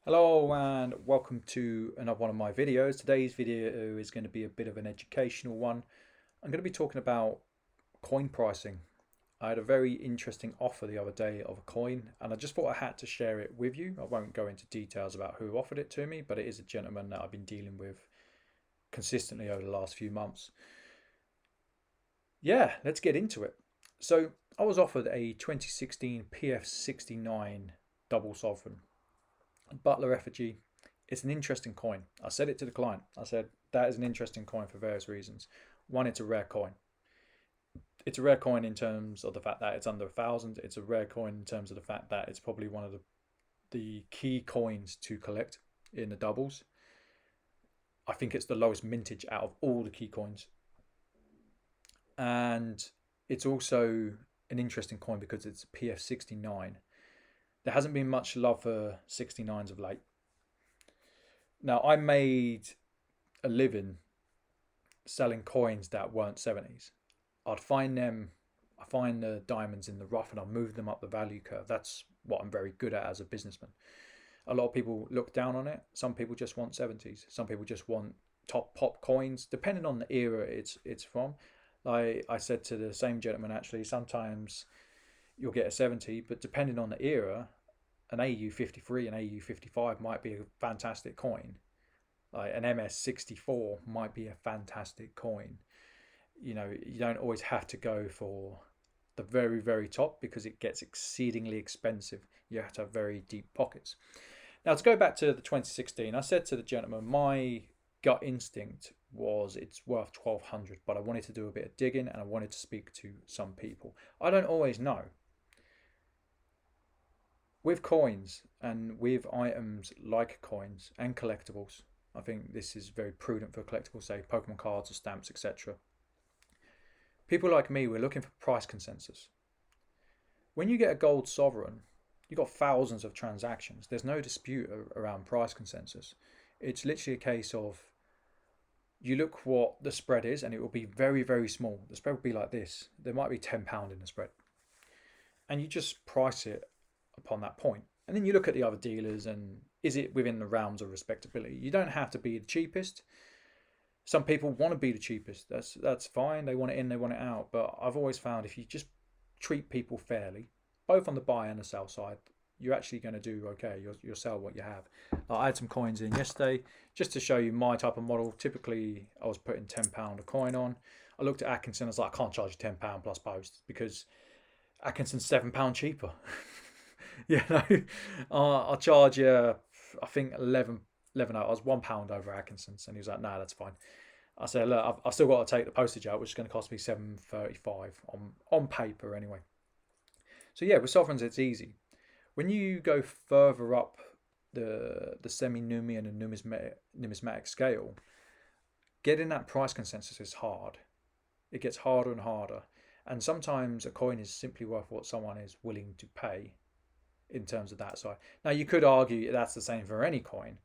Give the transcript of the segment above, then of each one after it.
Hello and welcome to another one of my videos. Today's video is going to be a bit of an educational one. I'm going to be talking about coin pricing. I had a very interesting offer the other day of a coin and I just thought I had to share it with you. I won't go into details about who offered it to me, but it is a gentleman that I've been dealing with consistently over the last few months. Yeah, let's get into it. So I was offered a 2016 PF69 double sovereign Butler effigy. It's an interesting coin. I said it to the client. I said that is an interesting coin for various reasons. One, it's a rare coin. It's a rare coin in terms of the fact that it's under 1,000. It's a rare coin in terms of the fact that it's probably one of the key coins to collect in the doubles. I think it's the lowest mintage out of all the key coins. And it's also an interesting coin because it's PF69. There hasn't been much love for 69s of late. Now, I made a living selling coins that weren't 70s. I'd find them, I find the diamonds in the rough and I'll move them up the value curve. That's what I'm very good at as a businessman. A lot of people look down on it. Some people just want 70s. Some people just want top pop coins, depending on the era it's from. Like I said to the same gentleman, actually, sometimes you'll get a 70, but depending on the era, an AU53 and AU55 might be a fantastic coin. Like an MS64 might be a fantastic coin. You don't always have to go for the very, very top because it gets exceedingly expensive. You have to have very deep pockets. Now, to go back to the 2016, I said to the gentleman, my gut instinct was it's worth 1,200, but I wanted to do a bit of digging and I wanted to speak to some people. I don't always know. With coins and with items like coins and collectibles, I think this is very prudent for collectibles, say Pokemon cards or stamps, etc. People like me, we're looking for price consensus. When you get a gold sovereign, you've got thousands of transactions. There's no dispute around price consensus. It's literally a case of you look what the spread is, and it will be very, very small. The spread will be like this. There might be £10 in the spread. And you just price it upon that point. And then you look at the other dealers and is it within the realms of respectability? You don't have to be the cheapest. Some people want to be the cheapest. That's fine. They want it in, they want it out. But I've always found if you just treat people fairly, both on the buy and the sell side, you're actually going to do okay. You'll sell what you have. I had some coins in yesterday just to show you my type of model. Typically, I was putting £10 a coin on. I looked at Atkinson. I was like, I can't charge you £10 plus post because Atkinson's £7 cheaper. I'll charge you, I think 11 I was £1 over Atkinson's, and he was like, "No, that's fine." I said, "Look, I've still got to take the postage out, which is going to cost me £7.35 on paper anyway." So yeah, with sovereigns it's easy. When you go further up the semi-Numian and numismatic scale, getting that price consensus is hard. It gets harder and harder, and sometimes a coin is simply worth what someone is willing to pay in terms of that side. Now you could argue that's the same for any coin,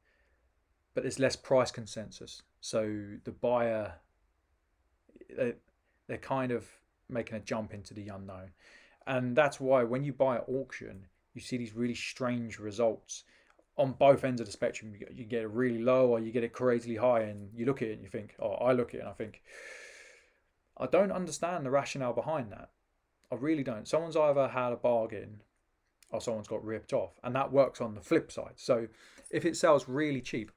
but there's less price consensus. So the buyer, they're kind of making a jump into the unknown. And that's why when you buy at auction, you see these really strange results on both ends of the spectrum. You get it really low or you get it crazily high, and you look at it and you think, oh, I look at it and I think, I don't understand the rationale behind that. I really don't. Someone's either had a bargain or someone's got ripped off, and that works on the flip side. So if it sells really cheap,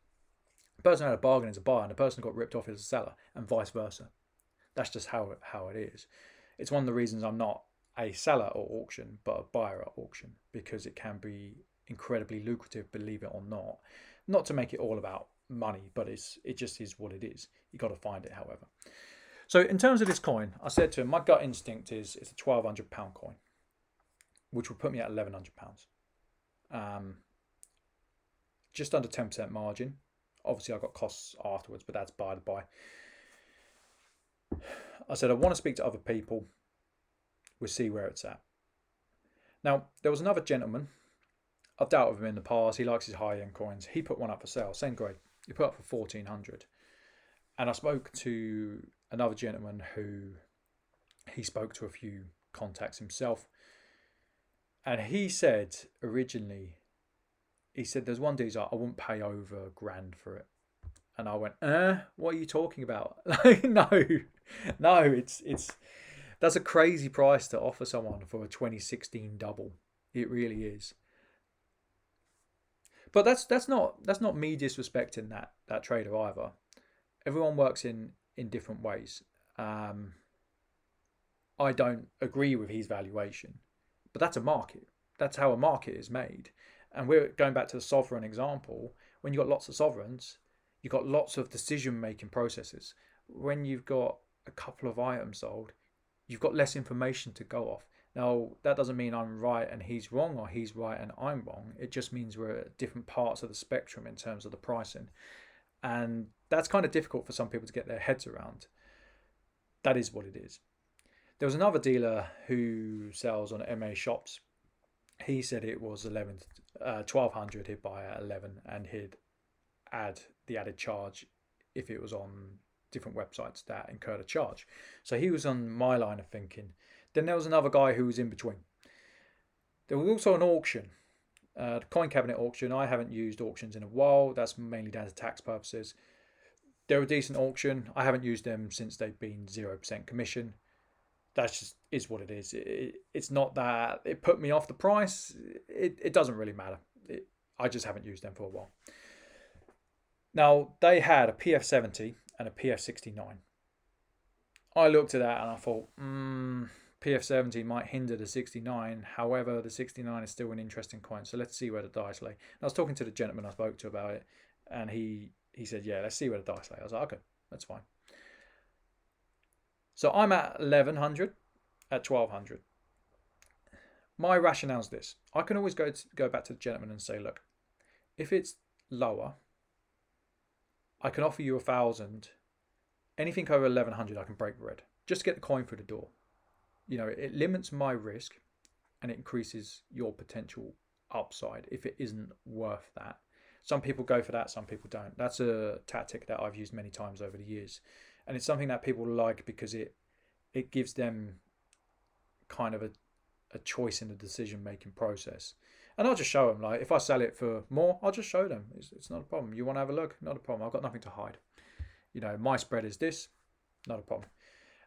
the person who had a bargain is a buyer and the person who got ripped off is a seller, and vice versa. That's just how it is. It's one of the reasons I'm not a seller at auction but a buyer at auction, because it can be incredibly lucrative, believe it or not. Not to make it all about money, but it just is what it is. You got to find it, however. So in terms of this coin, I said to him, my gut instinct is it's a £1,200 coin, which will put me at £1,100. Just under 10% margin. Obviously, I got costs afterwards, but that's by the by. I said I want to speak to other people. We'll see where it's at. Now, there was another gentleman. I've dealt with him in the past. He likes his high-end coins. He put one up for sale, same grade. He put up for 1,400. And I spoke to another gentleman who he spoke to a few contacts himself. And he said originally he said there's one dude who's like, I wouldn't pay over $1,000 for it. And I went, what are you talking about? Like, no, it's that's a crazy price to offer someone for a 2016 double. It really is. But that's not me disrespecting that trader either. Everyone works in different ways. Um, I don't agree with his valuation, but that's a market. That's how a market is made. And we're going back to the sovereign example. When you've got lots of sovereigns, you've got lots of decision making processes. When you've got a couple of items sold, you've got less information to go off. Now, that doesn't mean I'm right and he's wrong, or he's right and I'm wrong. It just means we're at different parts of the spectrum in terms of the pricing. And that's kind of difficult for some people to get their heads around. That is what it is. There was another dealer who sells on MA shops. He said it was 1,200. He'd buy at 11, and he'd add the added charge if it was on different websites that incurred a charge. So he was on my line of thinking. Then there was another guy who was in between. There was also an auction, the coin cabinet auction. I haven't used auctions in a while. That's mainly down to tax purposes. They're a decent auction. I haven't used them since they've been 0% commission. That's just is what it is. It's not that it put me off the price. It doesn't really matter. I just haven't used them for a while. Now, they had a PF70 and a PF69. I looked at that and I thought, PF70 might hinder the 69. However, the 69 is still an interesting coin. So let's see where the dice lay. And I was talking to the gentleman I spoke to about it, and he said, yeah, let's see where the dice lay. I was like, okay, that's fine. So I'm at 1,100 at 1,200. My rationale is this. I can always go back to the gentleman and say, look, if it's lower, I can offer you 1,000. Anything over 1,100, I can break bread. Just to get the coin through the door. It limits my risk and it increases your potential upside if it isn't worth that. Some people go for that, some people don't. That's a tactic that I've used many times over the years. And it's something that people like because it gives them kind of a choice in the decision-making process. And I'll just show them, like, if I sell it for more, I'll just show them. It's not a problem. You want to have a look? Not a problem. I've got nothing to hide. My spread is this. Not a problem.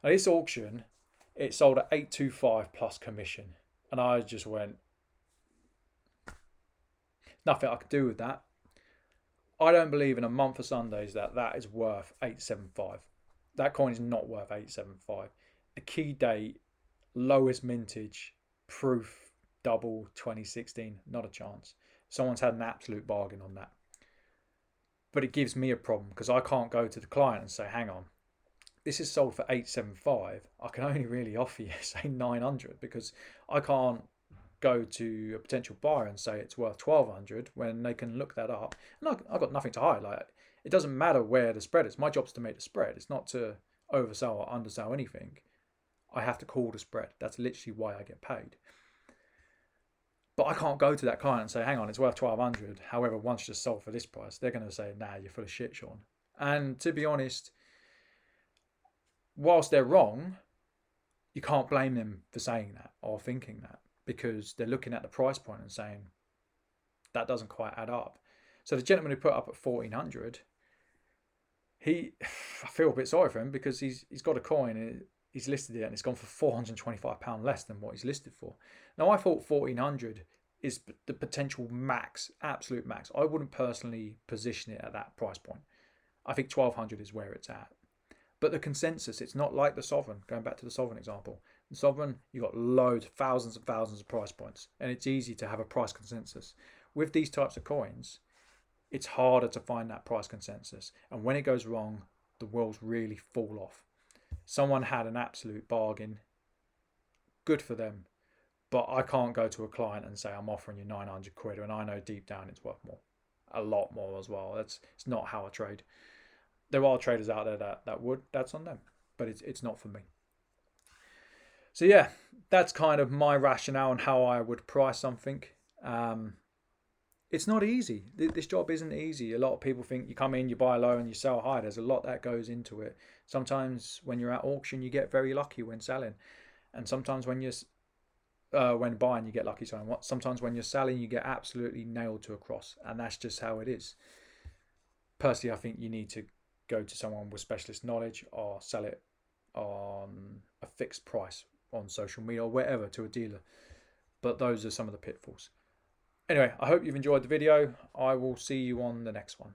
And this auction, it sold at 825 plus commission. And I just went, nothing I could do with that. I don't believe in a month of Sundays that is worth 875. That coin is not worth 875. A key date, lowest mintage, proof, double 2016, not a chance. Someone's had an absolute bargain on that. But it gives me a problem because I can't go to the client and say, hang on, this is sold for 875. I can only really offer you, say, 900 because I can't go to a potential buyer and say it's worth 1,200 when they can look that up. And I've got nothing to hide. Like, it doesn't matter where the spread is. My job's to make the spread. It's not to oversell or undersell anything. I have to call the spread. That's literally why I get paid. But I can't go to that client and say, hang on, it's worth 1,200. However, once just sold for this price, they're going to say, nah, you're full of shit, Sean. And to be honest, whilst they're wrong, you can't blame them for saying that or thinking that because they're looking at the price point and saying, that doesn't quite add up. So the gentleman who put up at 1,400, I feel a bit sorry for him because he's got a coin and he's listed it and it's gone for £425 less than what he's listed for. Now, I thought 1,400 is the potential max, absolute max. I wouldn't personally position it at that price point. I think 1,200 is where it's at. But the consensus, it's not like the Sovereign, going back to the Sovereign example. The Sovereign, you've got loads, thousands and thousands of price points, and it's easy to have a price consensus. With these types of coins, it's harder to find that price consensus. And when it goes wrong, the wheels really fall off. Someone had an absolute bargain, good for them, but I can't go to a client and say I'm offering you 900 quid and I know deep down it's worth more, a lot more as well. It's not how I trade. There are traders out there that would, that's on them, but it's not for me. So yeah, that's kind of my rationale on how I would price something. It's not easy. This job isn't easy. A lot of people think you come in, you buy low and you sell high. There's a lot that goes into it. Sometimes when you're at auction, you get very lucky when selling. And sometimes when you're when buying, you get lucky. Sometimes when you're selling, you get absolutely nailed to a cross, and that's just how it is. Personally, I think you need to go to someone with specialist knowledge or sell it on a fixed price on social media or wherever to a dealer. But those are some of the pitfalls. Anyway, I hope you've enjoyed the video. I will see you on the next one.